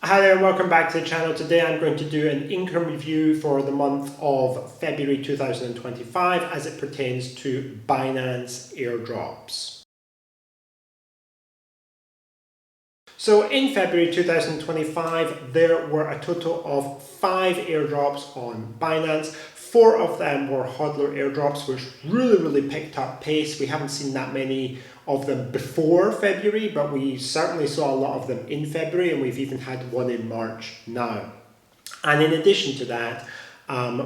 Hi there and welcome back to the channel. Today I'm going to do an income review for the month of February 2025 as it pertains to Binance Airdrops. So in February 2025 there were a total of 5 airdrops on Binance. 4 of them were hodler airdrops, which really picked up pace. We haven't seen that many of them before February, but we certainly saw a lot of them in February, and we've even had one in March now. And in addition to that,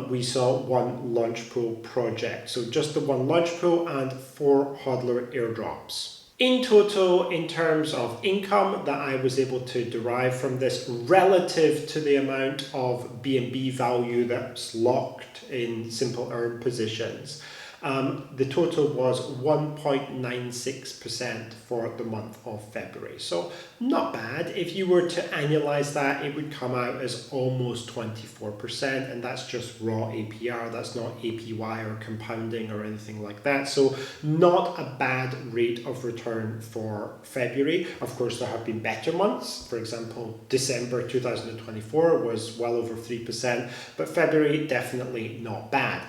we saw one launch pool project. So just the one launch pool and 4 hodler airdrops. In total, in terms of income that I was able to derive from this relative to the amount of BNB value that's locked in simple earn positions, the total was 1.96% for the month of February. So not bad. If you were to annualize that, it would come out as almost 24%, and that's just raw APR. That's not APY or compounding or anything like that. So not a bad rate of return for February. Of course, there have been better months. For example, December 2024 was well over 3%, but February definitely not bad.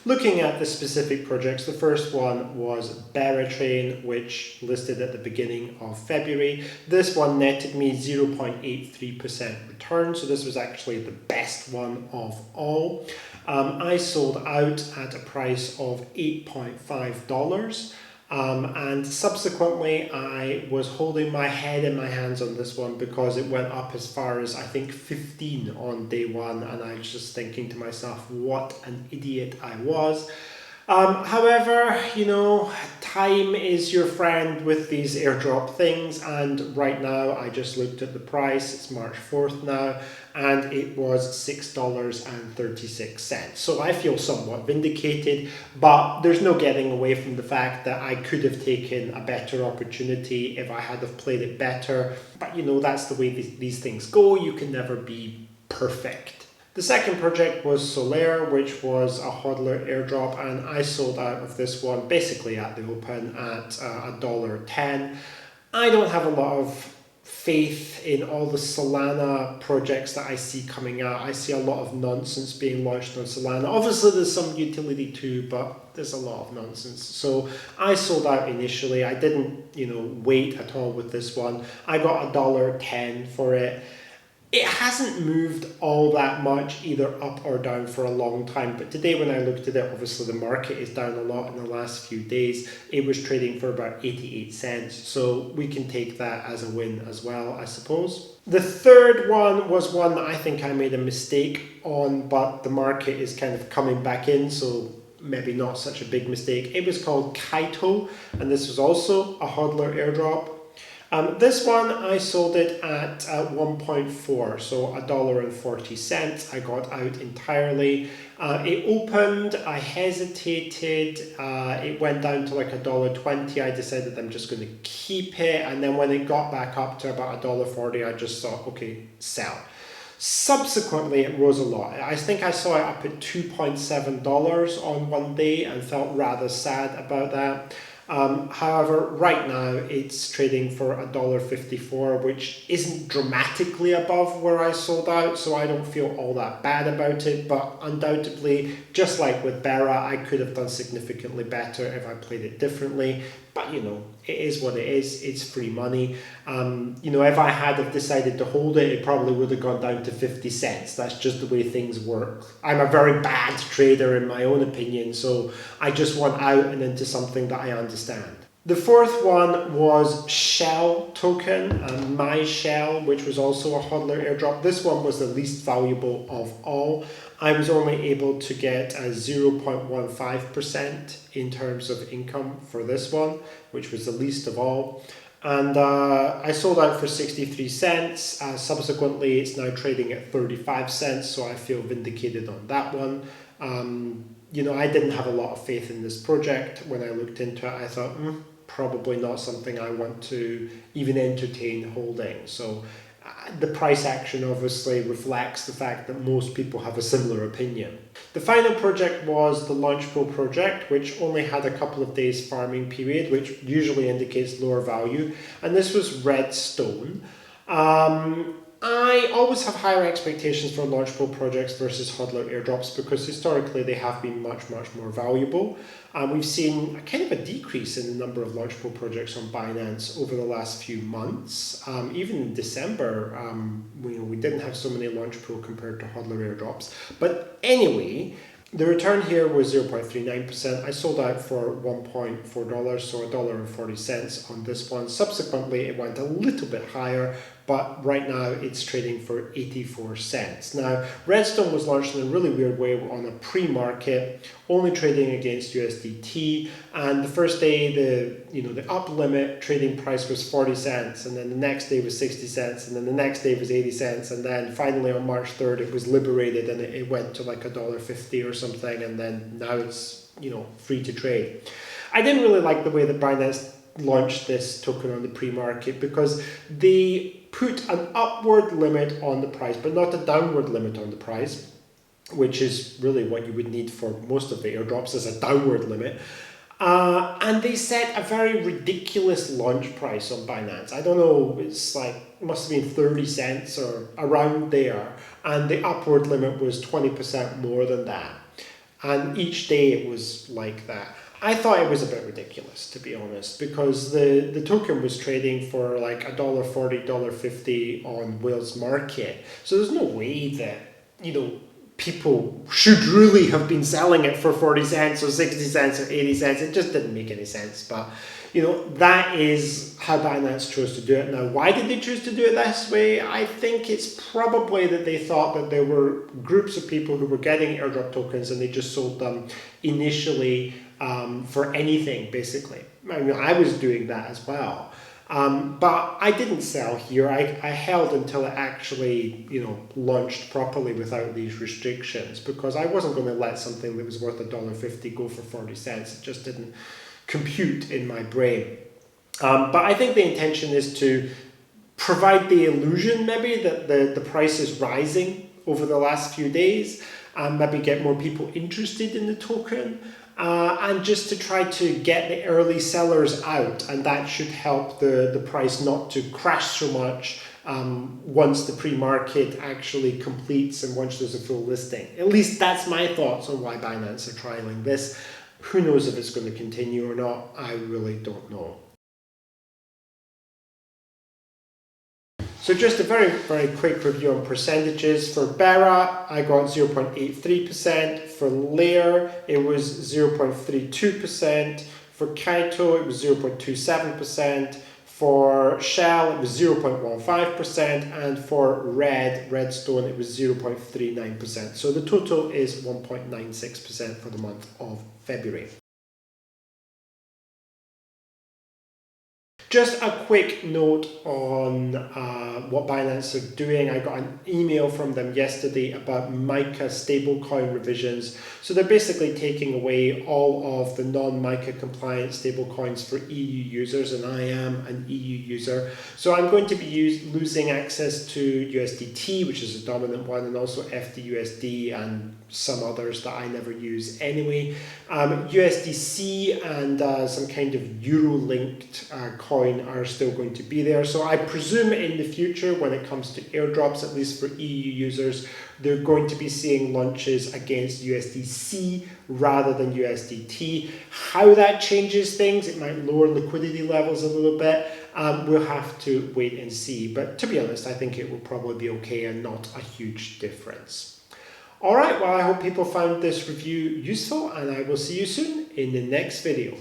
Looking at the specific projects, the first one was Beratrain, which listed at the beginning of February. This one netted me 0.83% return, so this was actually the best one of all. I sold out at a price of $8.5. And subsequently I was holding my head in my hands on this one because it went up as far as I think 15 on day one, and I was just thinking to myself what an idiot I was. However, time is your friend with these airdrop things, and right now I just looked at the price. It's March 4th now, and it was $6.36. So I feel somewhat vindicated, but there's no getting away from the fact that I could have taken a better opportunity if I had have played it better. But that's the way these things go. You can never be perfect. The second project was Solaire, which was a hodler airdrop, and I sold out of this one basically at the open at $1.10. I don't have a lot of faith in all the Solana projects that I see coming out. I see a lot of nonsense being launched on Solana. Obviously there's some utility too, but there's a lot of nonsense. So I sold out initially. I didn't, wait at all with this one. I got $1.10 for it. It hasn't moved all that much either up or down for a long time, but today when I looked at it, obviously the market is down a lot in the last few days. It was trading for about 88 cents, so we can take that as a win as well, I suppose. The third one was one that I think I made a mistake on, but the market is kind of coming back in, so maybe not such a big mistake. It was called Kaito, and this was also a hodler airdrop. This one I sold it at 1.4, so $1.40. I got out entirely. It opened, I hesitated, it went down to like $1.20. I decided I'm just going to keep it, and then when it got back up to about $1.40, I just thought, okay, sell. Subsequently, it rose a lot. I think I saw it up at $2.7 on one day and felt rather sad about that. However, right now it's trading for $1.54, which isn't dramatically above where I sold out, so I don't feel all that bad about it. But undoubtedly, just like with Bera, I could have done significantly better if I played it differently. But it is what it is. It's free money. If I had have decided to hold it, it probably would have gone down to 50 cents. That's just the way things work. I'm a very bad trader in my own opinion, so I just want out and into something that I understand. The fourth one was Shell token, My Shell, which was also a hodler airdrop. This one was the least valuable of all. I was only able to get a 0.15% in terms of income for this one, which was the least of all. And I sold out for 63 cents. Subsequently, it's now trading at 35 cents, so I feel vindicated on that one. I didn't have a lot of faith in this project. When I looked into it, I thought, probably not something I want to even entertain holding. So the price action obviously reflects the fact that most people have a similar opinion. The final project was the Launchpool project, which only had a couple of days farming period, which usually indicates lower value, and this was Redstone. I always have higher expectations for Launchpool projects versus hodler airdrops because historically they have been much more valuable. We've seen a kind of a decrease in the number of Launchpool projects on Binance over the last few months. Even in December, we didn't have so many Launchpool compared to hodler airdrops. But anyway, the return here was 0.39%. I sold out for $1.4, so $1.40 on this one. Subsequently, it went a little bit higher, but right now it's trading for 84 cents. Now, Redstone was launched in a really weird way on a pre-market, only trading against USDT. And the first day, the up limit trading price was 40 cents, and then the next day was 60 cents, and then the next day was 80 cents, and then finally on March 3rd it was liberated and it went to like $1.50 or something, and then now it's free to trade. I didn't really like the way that Binance launched this token on the pre-market because they put an upward limit on the price, but not a downward limit on the price, which is really what you would need for most of the airdrops, as a downward limit. And they set a very ridiculous launch price on Binance. I don't know, it's like, must have been 30 cents or around there. And the upward limit was 20% more than that. And each day it was like that. I thought it was a bit ridiculous, to be honest, because the token was trading for like $1.40, $1.50 on Wales Market. So there's no way that, people should really have been selling it for 40 cents or 60 cents or 80 cents. It just didn't make any sense. But, that is how Binance chose to do it. Now, why did they choose to do it this way? I think it's probably that they thought that there were groups of people who were getting airdrop tokens and they just sold them initially for anything, basically. I was doing that as well. But I didn't sell here. I held until it actually, launched properly without these restrictions, because I wasn't going to let something that was worth $1.50 go for 40 cents. It just didn't compute in my brain. But I think the intention is to provide the illusion maybe that the price is rising over the last few days, and maybe get more people interested in the token. And just to try to get the early sellers out, and that should help the price not to crash so much once the pre-market actually completes and once there's a full listing. At least that's my thoughts on why Binance are trialing this. Who knows if it's going to continue or not? I really don't know. So just a very quick review on percentages. For Bera, I got 0.83%. For Layer, it was 0.32%. For Kaito, it was 0.27%. For Shell, it was 0.15%. And for Redstone, it was 0.39%. So the total is 1.96% for the month of February. Just a quick note on what Binance are doing. I got an email from them yesterday about MiCA stablecoin revisions. So they're basically taking away all of the non-MiCA compliant stablecoins for EU users, and I am an EU user. So I'm going to be losing access to USDT, which is a dominant one, and also FDUSD and some others that I never use anyway. USDC and some kind of euro-linked coin are still going to be there. So I presume in the future, when it comes to airdrops, at least for EU users, they're going to be seeing launches against USDC rather than USDT. How that changes things, it might lower liquidity levels a little bit. We'll have to wait and see. But to be honest, I think it will probably be okay and not a huge difference. All right, well, I hope people found this review useful, and I will see you soon in the next video.